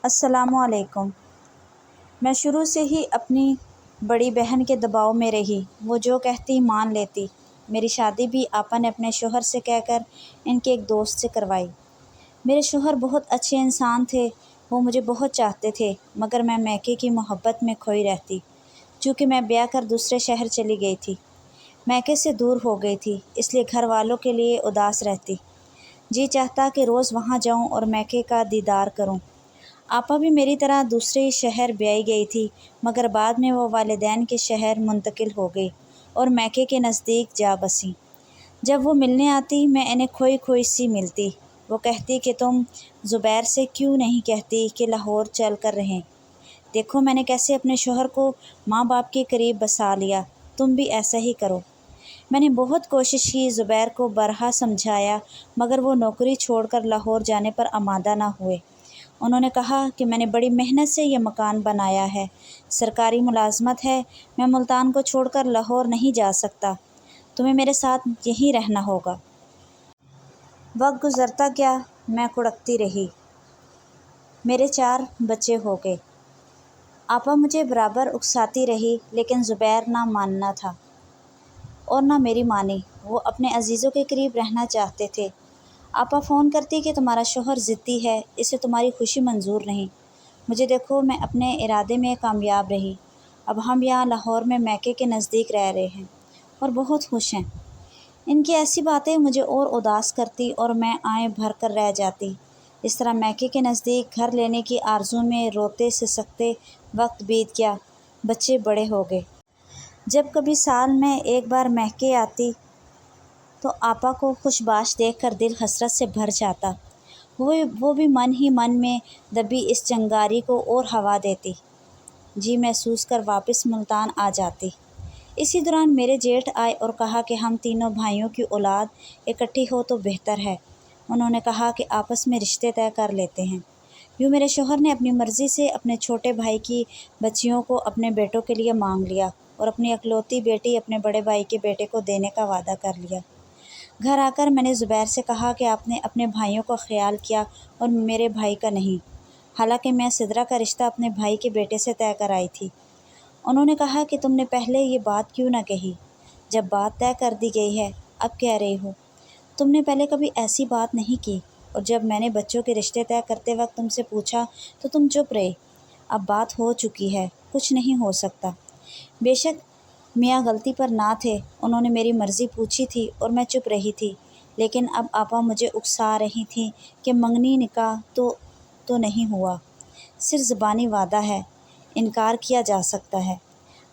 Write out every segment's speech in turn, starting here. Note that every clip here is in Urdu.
السلام علیکم۔ میں شروع سے ہی اپنی بڑی بہن کے دباؤ میں رہی، وہ جو کہتی مان لیتی۔ میری شادی بھی آپا نے اپنے شوہر سے کہہ کر ان کے ایک دوست سے کروائی۔ میرے شوہر بہت اچھے انسان تھے، وہ مجھے بہت چاہتے تھے، مگر میں میکے کی محبت میں کھوئی رہتی، چونکہ میں بیاہ کر دوسرے شہر چلی گئی تھی، میکے سے دور ہو گئی تھی، اس لیے گھر والوں کے لیے اداس رہتی۔ جی چاہتا کہ روز وہاں جاؤں اور میکے کا دیدار کروں۔ آپا بھی میری طرح دوسرے شہر بیائی گئی تھی، مگر بعد میں وہ والدین کے شہر منتقل ہو گئی اور میکے کے نزدیک جا بسی۔ جب وہ ملنے آتی میں انہیں کھوئی کھوئی سی ملتی۔ وہ کہتی کہ تم زبیر سے کیوں نہیں کہتی کہ لاہور چل کر رہیں؟ دیکھو میں نے کیسے اپنے شوہر کو ماں باپ کے قریب بسا لیا، تم بھی ایسا ہی کرو۔ میں نے بہت کوشش کی، زبیر کو برہا سمجھایا، مگر وہ نوکری چھوڑ کر لاہور جانے پر آمادہ نہ ہوئے۔ انہوں نے کہا کہ میں نے بڑی محنت سے یہ مکان بنایا ہے، سرکاری ملازمت ہے، میں ملتان کو چھوڑ کر لاہور نہیں جا سکتا، تمہیں میرے ساتھ یہیں رہنا ہوگا۔ وقت گزرتا گیا، میں کڑکتی رہی، میرے 4 بچے ہو گئے۔ آپا مجھے برابر اکساتی رہی، لیکن زبیر نہ ماننا تھا اور نہ میری مانی، وہ اپنے عزیزوں کے قریب رہنا چاہتے تھے۔ آپا فون کرتی کہ تمہارا شوہر ضدی ہے، اسے تمہاری خوشی منظور نہیں۔ مجھے دیکھو میں اپنے ارادے میں کامیاب رہی، اب ہم یہاں لاہور میں میکے کے نزدیک رہ رہے ہیں اور بہت خوش ہیں۔ ان کی ایسی باتیں مجھے اور اداس کرتی اور میں آہیں بھر کر رہ جاتی۔ اس طرح میکے کے نزدیک گھر لینے کی آرزو میں روتے سسکتے وقت بیت گیا، بچے بڑے ہو گئے۔ جب کبھی سال میں ایک بار میکے آتی تو آپا کو خوش باش دیکھ کر دل حسرت سے بھر جاتا، وہ بھی من ہی من میں دبی اس چنگاری کو اور ہوا دیتی، جی محسوس کر واپس ملتان آ جاتی۔ اسی دوران میرے جیٹھ آئے اور کہا کہ ہم تینوں بھائیوں کی اولاد اکٹھی ہو تو بہتر ہے۔ انہوں نے کہا کہ آپس میں رشتے طے کر لیتے ہیں۔ یوں میرے شوہر نے اپنی مرضی سے اپنے چھوٹے بھائی کی بچیوں کو اپنے بیٹوں کے لیے مانگ لیا اور اپنی اکلوتی بیٹی اپنے بڑے بھائی کے بیٹے کو دینے کا وعدہ کر لیا۔ گھر آ کر میں نے زبیر سے کہا کہ آپ نے اپنے بھائیوں کا خیال کیا اور میرے بھائی کا نہیں، حالانکہ میں سدرہ کا رشتہ اپنے بھائی کے بیٹے سے طے کرائی تھی۔ انہوں نے کہا کہ تم نے پہلے یہ بات کیوں نہ کہی؟ جب بات طے کر دی گئی ہے اب کہہ رہی ہو؟ تم نے پہلے کبھی ایسی بات نہیں کی، اور جب میں نے بچوں کے رشتے طے کرتے وقت تم سے پوچھا تو تم چپ رہے۔ اب بات ہو چکی ہے، کچھ نہیں ہو سکتا۔ بے شک میاں غلطی پر نہ تھے، انہوں نے میری مرضی پوچھی تھی اور میں چپ رہی تھی، لیکن اب آپا مجھے اکسا رہی تھیں کہ منگنی نکاح تو نہیں ہوا، صرف زبانی وعدہ ہے، انکار کیا جا سکتا ہے۔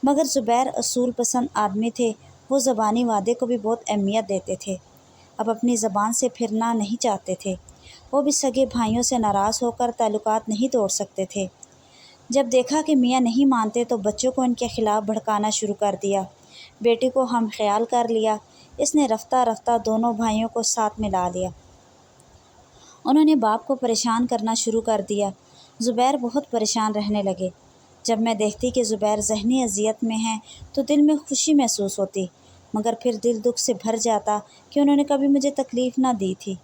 مگر زبیر اصول پسند آدمی تھے، وہ زبانی وعدے کو بھی بہت اہمیت دیتے تھے، اب اپنی زبان سے پھرنا نہیں چاہتے تھے۔ وہ بھی سگے بھائیوں سے ناراض ہو کر تعلقات نہیں توڑ سکتے تھے۔ جب دیکھا کہ میاں نہیں مانتے تو بچوں کو ان کے خلاف بھڑکانا شروع کر دیا۔ بیٹی کو ہم خیال کر لیا، اس نے رفتہ رفتہ دونوں بھائیوں کو ساتھ ملا لیا۔ انہوں نے باپ کو پریشان کرنا شروع کر دیا۔ زبیر بہت پریشان رہنے لگے۔ جب میں دیکھتی کہ زبیر ذہنی اذیت میں ہیں تو دل میں خوشی محسوس ہوتی، مگر پھر دل دکھ سے بھر جاتا کہ انہوں نے کبھی مجھے تکلیف نہ دی تھی۔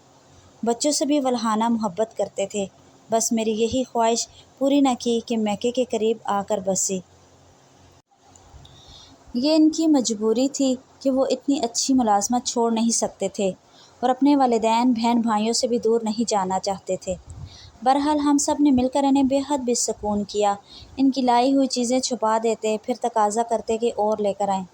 بچوں سے بھی ولہانہ محبت کرتے تھے، بس میری یہی خواہش پوری نہ کی کہ میکے کے قریب آ کر بسی۔ یہ ان کی مجبوری تھی کہ وہ اتنی اچھی ملازمت چھوڑ نہیں سکتے تھے اور اپنے والدین بہن بھائیوں سے بھی دور نہیں جانا چاہتے تھے۔ بہرحال ہم سب نے مل کر انہیں بے حد بے سکون کیا، ان کی لائی ہوئی چیزیں چھپا دیتے، پھر تقاضا کرتے کہ اور لے کر آئیں۔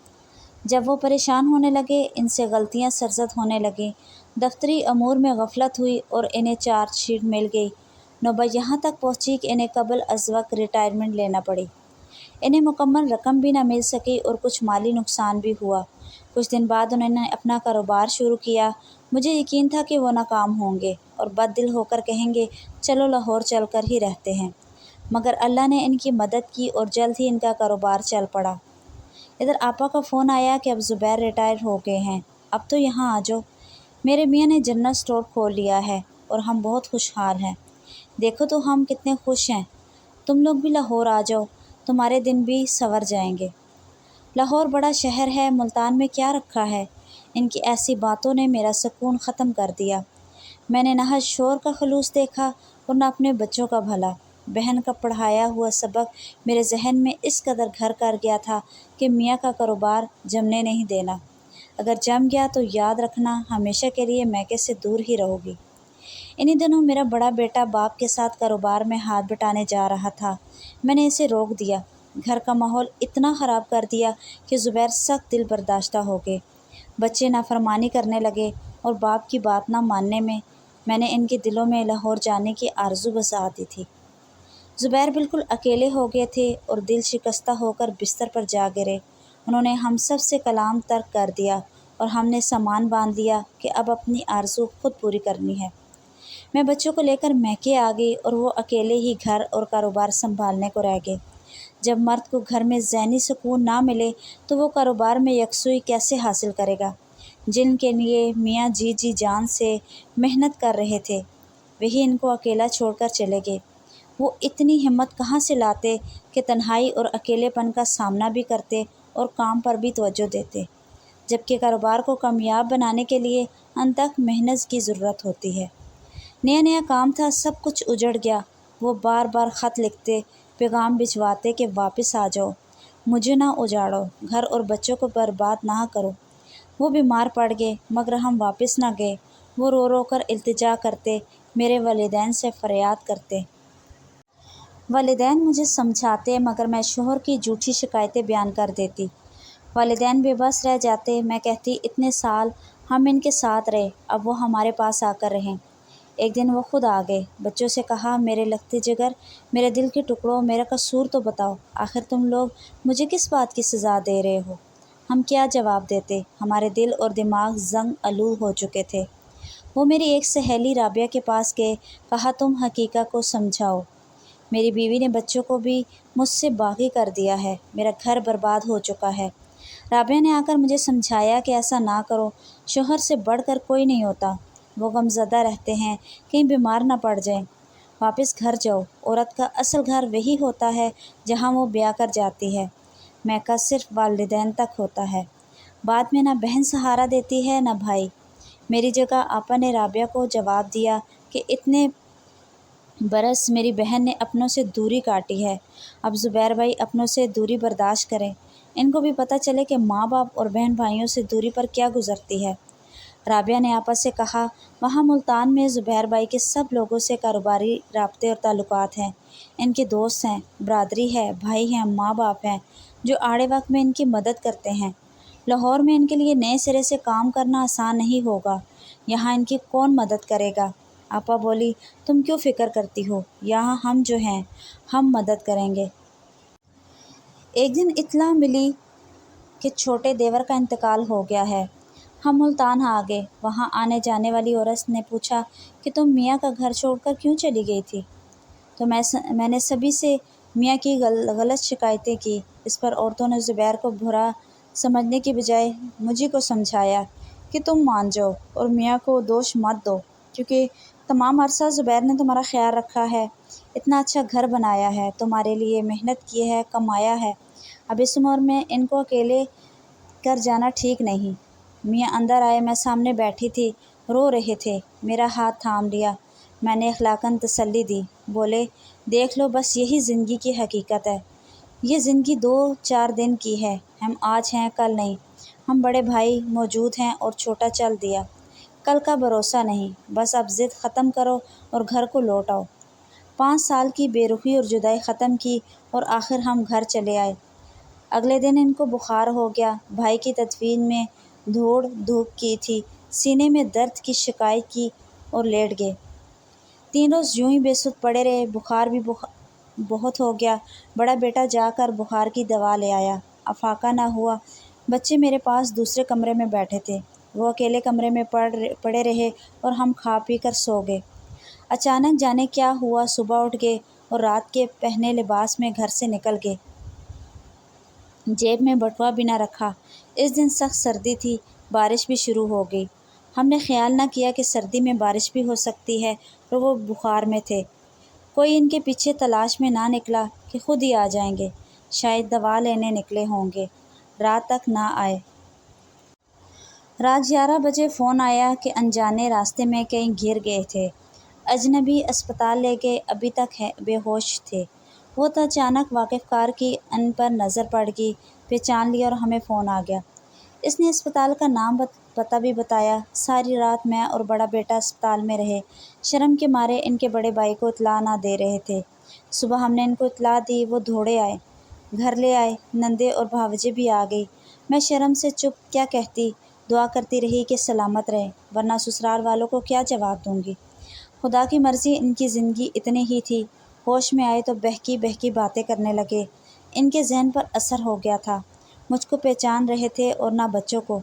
جب وہ پریشان ہونے لگے، ان سے غلطیاں سرزد ہونے لگیں، دفتری امور میں غفلت ہوئی اور انہیں چارج شیٹ مل گئی، نوبت یہاں تک پہنچی کہ انہیں قبل از وقت ریٹائرمنٹ لینا پڑی۔ انہیں مکمل رقم بھی نہ مل سکی اور کچھ مالی نقصان بھی ہوا۔ کچھ دن بعد انہوں نے اپنا کاروبار شروع کیا۔ مجھے یقین تھا کہ وہ ناکام ہوں گے اور بد دل ہو کر کہیں گے چلو لاہور چل کر ہی رہتے ہیں، مگر اللہ نے ان کی مدد کی اور جلد ہی ان کا کاروبار چل پڑا۔ ادھر آپا کا فون آیا کہ اب زبیر ریٹائر ہو گئے ہیں، اب تو یہاں آ جاؤ، میرے میاں نے جنرل سٹور کھول لیا ہے اور ہم بہت خوشحال ہیں، دیکھو تو ہم کتنے خوش ہیں، تم لوگ بھی لاہور آ جاؤ، تمہارے دن بھی سنور جائیں گے۔ لاہور بڑا شہر ہے، ملتان میں کیا رکھا ہے؟ ان کی ایسی باتوں نے میرا سکون ختم کر دیا۔ میں نے نہ شور کا خلوص دیکھا اور نہ اپنے بچوں کا بھلا۔ بہن کا پڑھایا ہوا سبق میرے ذہن میں اس قدر گھر کر گیا تھا کہ میاں کا کاروبار جمنے نہیں دینا۔ اگر جم گیا تو یاد رکھنا ہمیشہ کے لیے میکے سے دور ہی رہو گی۔ انہی دنوں میرا بڑا بیٹا باپ کے ساتھ کاروبار میں ہاتھ بٹانے جا رہا تھا۔ میں نے اسے روک دیا۔ گھر کا ماحول اتنا خراب کر دیا کہ زبیر سخت دل برداشتہ ہو گئے۔ بچے نافرمانی کرنے لگے اور باپ کی بات نہ ماننے میں نے ان کے دلوں میں لاہور جانے کی آرزو بسا دی تھی۔ زبیر بالکل اکیلے ہو گئے تھے اور دل شکستہ ہو کر بستر پر جا گرے۔ انہوں نے ہم سب سے کلام ترک کر دیا اور ہم نے سامان باندھ لیا کہ اب اپنی آرزو خود پوری کرنی ہے۔ میں بچوں کو لے کر میکے آ گئی اور وہ اکیلے ہی گھر اور کاروبار سنبھالنے کو رہ گئے۔ جب مرد کو گھر میں ذہنی سکون نہ ملے تو وہ کاروبار میں یکسوئی کیسے حاصل کرے گا؟ جن کے لیے میاں جی جان سے محنت کر رہے تھے وہی ان کو اکیلا چھوڑ کر چلے گئے۔ وہ اتنی ہمت کہاں سے لاتے کہ تنہائی اور اکیلے پن کا سامنا بھی کرتے اور کام پر بھی توجہ دیتے، جبکہ کاروبار کو کامیاب بنانے کے لیے انتھک محنت کی ضرورت ہوتی ہے۔ نیا کام تھا، سب کچھ اجڑ گیا۔ وہ بار بار خط لکھتے، پیغام بھجواتے کہ واپس آ جاؤ، مجھے نہ اجاڑو، گھر اور بچوں کو برباد نہ کرو۔ وہ بیمار پڑ گئے مگر ہم واپس نہ گئے۔ وہ رو رو کر التجا کرتے، میرے والدین سے فریاد کرتے۔ والدین مجھے سمجھاتے مگر میں شوہر کی جھوٹی شکایتیں بیان کر دیتی۔ والدین بے بس رہ جاتے۔ میں کہتی اتنے سال ہم ان کے ساتھ رہے، اب وہ ہمارے پاس آ کر رہیں۔ ایک دن وہ خود آ گئے۔ بچوں سے کہا، میرے لختے جگر، میرے دل کے ٹکڑوں، میرا قصور تو بتاؤ، آخر تم لوگ مجھے کس بات کی سزا دے رہے ہو؟ ہم کیا جواب دیتے؟ ہمارے دل اور دماغ زنگ آلود ہو چکے تھے۔ وہ میری ایک سہیلی رابعہ کے پاس گئے، کہا تم حقیقہ کو سمجھاؤ۔ میری بیوی نے بچوں کو بھی مجھ سے باغی کر دیا ہے، میرا گھر برباد ہو چکا ہے۔ رابعہ نے آ کر مجھے سمجھایا کہ ایسا نہ کرو، شوہر سے بڑھ کر کوئی نہیں ہوتا، وہ غم زدہ رہتے ہیں، کہیں بیمار نہ پڑ جائیں۔ واپس گھر جاؤ، عورت کا اصل گھر وہی ہوتا ہے جہاں وہ بیاہ کر جاتی ہے، میکہ صرف والدین تک ہوتا ہے، بعد میں نہ بہن سہارا دیتی ہے نہ بھائی۔ میری جگہ آپا نے رابعہ کو جواب دیا کہ اتنے برس میری بہن نے اپنوں سے دوری کاٹی ہے، اب زبیر بھائی اپنوں سے دوری برداشت کریں، ان کو بھی پتہ چلے کہ ماں باپ اور بہن بھائیوں سے دوری پر کیا گزرتی ہے۔ رابعہ نے آپا سے کہا، وہاں ملتان میں زبیر بھائی کے سب لوگوں سے کاروباری رابطے اور تعلقات ہیں، ان کے دوست ہیں، برادری ہے، بھائی ہیں، ماں باپ ہیں جو آڑے وقت میں ان کی مدد کرتے ہیں۔ لاہور میں ان کے لیے نئے سرے سے کام کرنا آسان نہیں ہوگا، یہاں ان کی کون مدد کرے گا؟ آپا بولی، تم کیوں فکر کرتی ہو، یہاں ہم جو ہیں ہم مدد کریں گے۔ ایک دن اطلاع ملی کہ چھوٹے دیور کا انتقال ہو گیا ہے۔ ہم ملتان آ گئے۔ وہاں آنے جانے والی عورت نے پوچھا کہ تم میاں کا گھر چھوڑ کر کیوں چلی گئی تھی؟ تو میں نے سبھی سے میاں کی غلط شکایتیں کی۔ اس پر عورتوں نے زبیر کو برا سمجھنے کی بجائے مجھے کو سمجھایا کہ تم مان جاؤ اور میاں کو دوش مت دو، کیونکہ تمام عرصہ زبیر نے تمہارا خیال رکھا ہے، اتنا اچھا گھر بنایا ہے، تمہارے لیے محنت کی ہے، کمایا ہے، اب اس عمر میں ان کو اکیلے کر جانا ٹھیک نہیں۔ میاں اندر آئے، میں سامنے بیٹھی تھی، رو رہے تھے، میرا ہاتھ تھام لیا، میں نے اخلاقاً تسلی دی، بولے دیکھ لو بس یہی زندگی کی حقیقت ہے، یہ زندگی 2-4 دن کی ہے، ہم آج ہیں کل نہیں، ہم بڑے بھائی موجود ہیں اور چھوٹا چل دیا، کل کا بھروسہ نہیں، بس اب ضد ختم کرو اور گھر کو لوٹ آؤ۔ 5 سال کی بے رخی اور جدائی ختم کی اور آخر ہم گھر چلے آئے۔ اگلے دن ان کو بخار ہو گیا، بھائی کی تدفین میں دوڑ دھوپ کی تھی، سینے میں درد کی شکایت کی اور لیٹ گئے۔ 3 روز یوں ہی بے سدھ پڑے رہے، بخار بھی بہت ہو گیا، بڑا بیٹا جا کر بخار کی دوا لے آیا، افاقہ نہ ہوا۔ بچے میرے پاس دوسرے کمرے میں بیٹھے تھے، وہ اکیلے کمرے میں پڑے رہے اور ہم کھا پی کر سو گئے۔ اچانک جانے کیا ہوا، صبح اٹھ گئے اور رات کے پہنے لباس میں گھر سے نکل گئے، جیب میں بٹوا بھی نہ رکھا۔ اس دن سخت سردی تھی، بارش بھی شروع ہو گئی۔ ہم نے خیال نہ کیا کہ سردی میں بارش بھی ہو سکتی ہے اور وہ بخار میں تھے۔ کوئی ان کے پیچھے تلاش میں نہ نکلا کہ خود ہی آ جائیں گے، شاید دوا لینے نکلے ہوں گے، رات تک نہ آئے۔ رات 11 بجے فون آیا کہ انجانے راستے میں کہیں گر گئے تھے۔ اجنبی اسپتال لے گئے، ابھی تک بے ہوش تھے۔ وہ تو اچانک واقف کار کی ان پر نظر پڑ گئی، پہچان لیا اور ہمیں فون آ گیا۔ اس نے اسپتال کا نام پتہ بھی بتایا۔ ساری رات میں اور بڑا بیٹا اسپتال میں رہے، شرم کے مارے ان کے بڑے بھائی کو اطلاع نہ دے رہے تھے۔ صبح ہم نے ان کو اطلاع دی، وہ دوڑے آئے، گھر لے آئے، نندے اور بھاوجی بھی آ گئی۔ میں شرم سے چپ کیا کہتی، دعا کرتی رہی کہ سلامت رہے، ورنہ سسرال والوں کو کیا جواب دوں گی۔ خدا کی مرضی، ان کی زندگی اتنی ہی تھی۔ ہوش میں آئے تو بہکی بہکی باتیں کرنے لگے۔ ان کے ذہن پر اثر ہو گیا تھا۔ مجھ کو پہچان رہے تھے اور نہ بچوں کو۔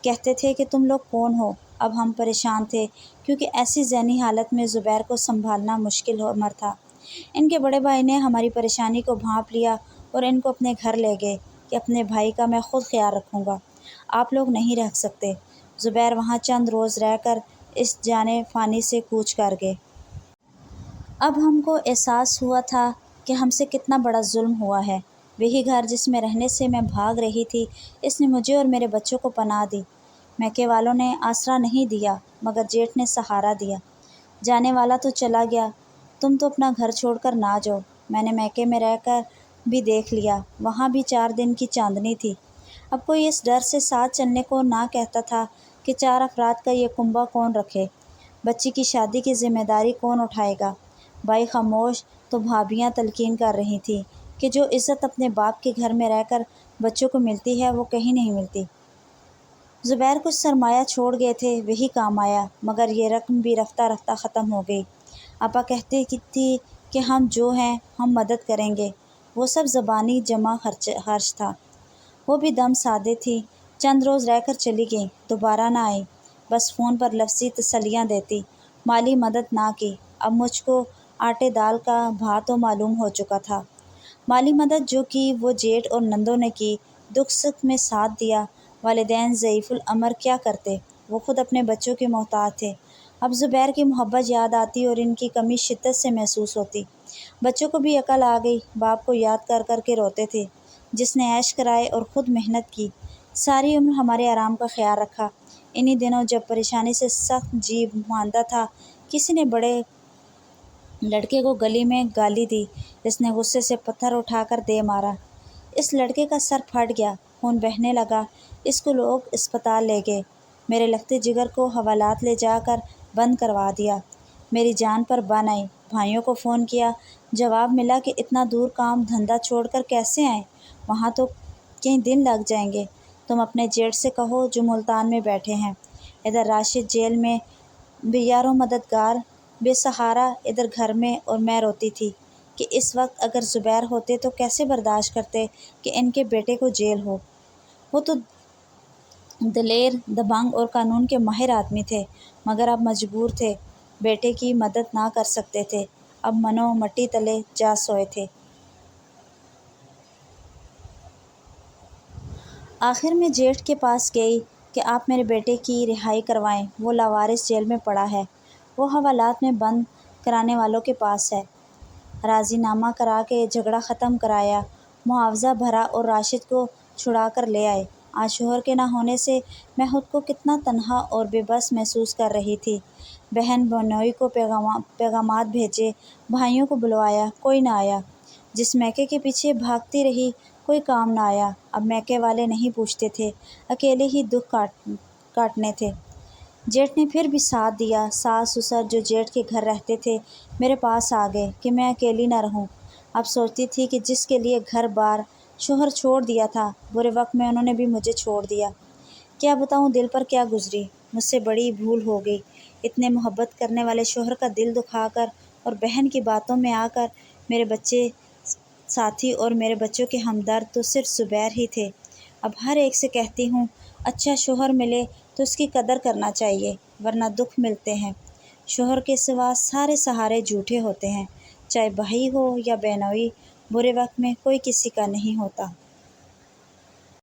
کہتے تھے کہ تم لوگ کون ہو؟ اب ہم پریشان تھے، کیونکہ ایسی ذہنی حالت میں زبیر کو سنبھالنا مشکل عمر تھا۔ ان کے بڑے بھائی نے ہماری پریشانی کو بھانپ لیا اور ان کو اپنے گھر لے گئے کہ اپنے بھائی کا میں خود خیال رکھوں گا، آپ لوگ نہیں رہ سکتے۔ زبیر وہاں چند روز رہ کر اس جانے فانی سے کوچ کر گئے۔ اب ہم کو احساس ہوا تھا کہ ہم سے کتنا بڑا ظلم ہوا ہے۔ وہی گھر جس میں رہنے سے میں بھاگ رہی تھی، اس نے مجھے اور میرے بچوں کو پناہ دی۔ میکے والوں نے آسرا نہیں دیا، مگر جیٹھ نے سہارا دیا۔ جانے والا تو چلا گیا، تم تو اپنا گھر چھوڑ کر نہ جاؤ۔ میں نے میکے میں رہ کر بھی دیکھ لیا، وہاں بھی 4 دن کی چاندنی تھی۔ اب کوئی اس ڈر سے ساتھ چلنے کو نہ کہتا تھا کہ 4 افراد کا یہ کنبہ کون رکھے، بچی کی شادی کی ذمہ داری کون اٹھائے گا۔ بھائی خاموش تو بھابیاں تلقین کر رہی تھیں کہ جو عزت اپنے باپ کے گھر میں رہ کر بچوں کو ملتی ہے وہ کہیں نہیں ملتی۔ زبیر کچھ سرمایہ چھوڑ گئے تھے، وہی کام آیا، مگر یہ رقم بھی رفتہ رفتہ ختم ہو گئی۔ آپا کہتی تھی کہ ہم جو ہیں ہم مدد کریں گے، وہ سب زبانی جمع خرچ تھا۔ وہ بھی دم سادے تھی، چند روز رہ کر چلی گئیں، دوبارہ نہ آئی، بس فون پر لفظی تسلیاں دیتی، مالی مدد نہ کی۔ اب مجھ کو آٹے دال کا بھا تو معلوم ہو چکا تھا۔ مالی مدد جو کی وہ جیٹھ اور نندوں نے کی، دکھ سکھ میں ساتھ دیا۔ والدین ضعیف الامر کیا کرتے، وہ خود اپنے بچوں کے محتاج تھے۔ اب زبیر کی محبت یاد آتی اور ان کی کمی شدت سے محسوس ہوتی۔ بچوں کو بھی عقل آ گئی، باپ کو یاد کر کر کے روتے تھے، جس نے عیش کرائے اور خود محنت کی، ساری عمر ہمارے آرام کا خیال رکھا۔ انہی دنوں جب پریشانی سے سخت جی ماندا تھا، کسی نے بڑے لڑکے کو گلی میں گالی دی، جس نے غصے سے پتھر اٹھا کر دے مارا۔ اس لڑکے کا سر پھٹ گیا، خون بہنے لگا، اس کو لوگ اسپتال لے گئے۔ میرے لگتے جگر کو حوالات لے جا کر بند کروا دیا۔ میری جان پر بن آئی، بھائیوں کو فون کیا، جواب ملا کہ اتنا دور کام دھندا چھوڑ کر کیسے آئیں، وہاں تو کئی دن لگ جائیں گے، تم اپنے جیٹھ سے کہو جو ملتان میں بیٹھے ہیں۔ ادھر راشد جیل میں بے یار و مددگار، بے سہارا، ادھر گھر میں، اور میں روتی تھی کہ اس وقت اگر زبیر ہوتے تو کیسے برداشت کرتے کہ ان کے بیٹے کو جیل ہو۔ وہ تو دلیر، دبنگ اور قانون کے ماہر آدمی تھے، مگر اب مجبور تھے، بیٹے کی مدد نہ کر سکتے تھے، اب منو مٹی تلے جا سوئے تھے۔ آخر میں جیٹھ کے پاس گئی کہ آپ میرے بیٹے کی رہائی کروائیں، وہ لاوارث جیل میں پڑا ہے، وہ حوالات میں بند کرانے والوں کے پاس ہے۔ راضی نامہ کرا کے جھگڑا ختم کرایا، معاوضہ بھرا اور راشد کو چھڑا کر لے آئے۔ آج شوہر کے نہ ہونے سے میں خود کو کتنا تنہا اور بے بس محسوس کر رہی تھی۔ بہن بنوئی کو پیغامات بھیجے، بھائیوں کو بلوایا، کوئی نہ آیا۔ جس میکے کے پیچھے بھاگتی رہی، کوئی کام نہ آیا۔ اب میکے والے نہیں پوچھتے تھے، اکیلے ہی دکھ کاٹنے تھے۔ جیٹھ نے پھر بھی ساتھ دیا۔ ساس سسر جو جیٹھ کے گھر رہتے تھے میرے پاس آ گئے کہ میں اکیلی نہ رہوں۔ اب سوچتی تھی کہ جس کے لیے گھر بار شوہر چھوڑ دیا تھا، برے وقت میں انہوں نے بھی مجھے چھوڑ دیا۔ کیا بتاؤں دل پر کیا گزری، مجھ سے بڑی بھول ہو گئی۔ اتنے محبت کرنے والے شوہر کا دل دکھا کر اور بہن کی باتوں میں آ کر میرے بچے ساتھی اور میرے بچوں کے ہمدرد تو صرف زبیر ہی تھے۔ اب ہر ایک سے کہتی ہوں، اچھا شوہر ملے تو اس کی قدر کرنا چاہیے، ورنہ دکھ ملتے ہیں۔ شوہر کے سوا سارے سہارے جھوٹے ہوتے ہیں، چاہے بھائی ہو یا بہنوئی، برے وقت میں کوئی کسی کا نہیں ہوتا۔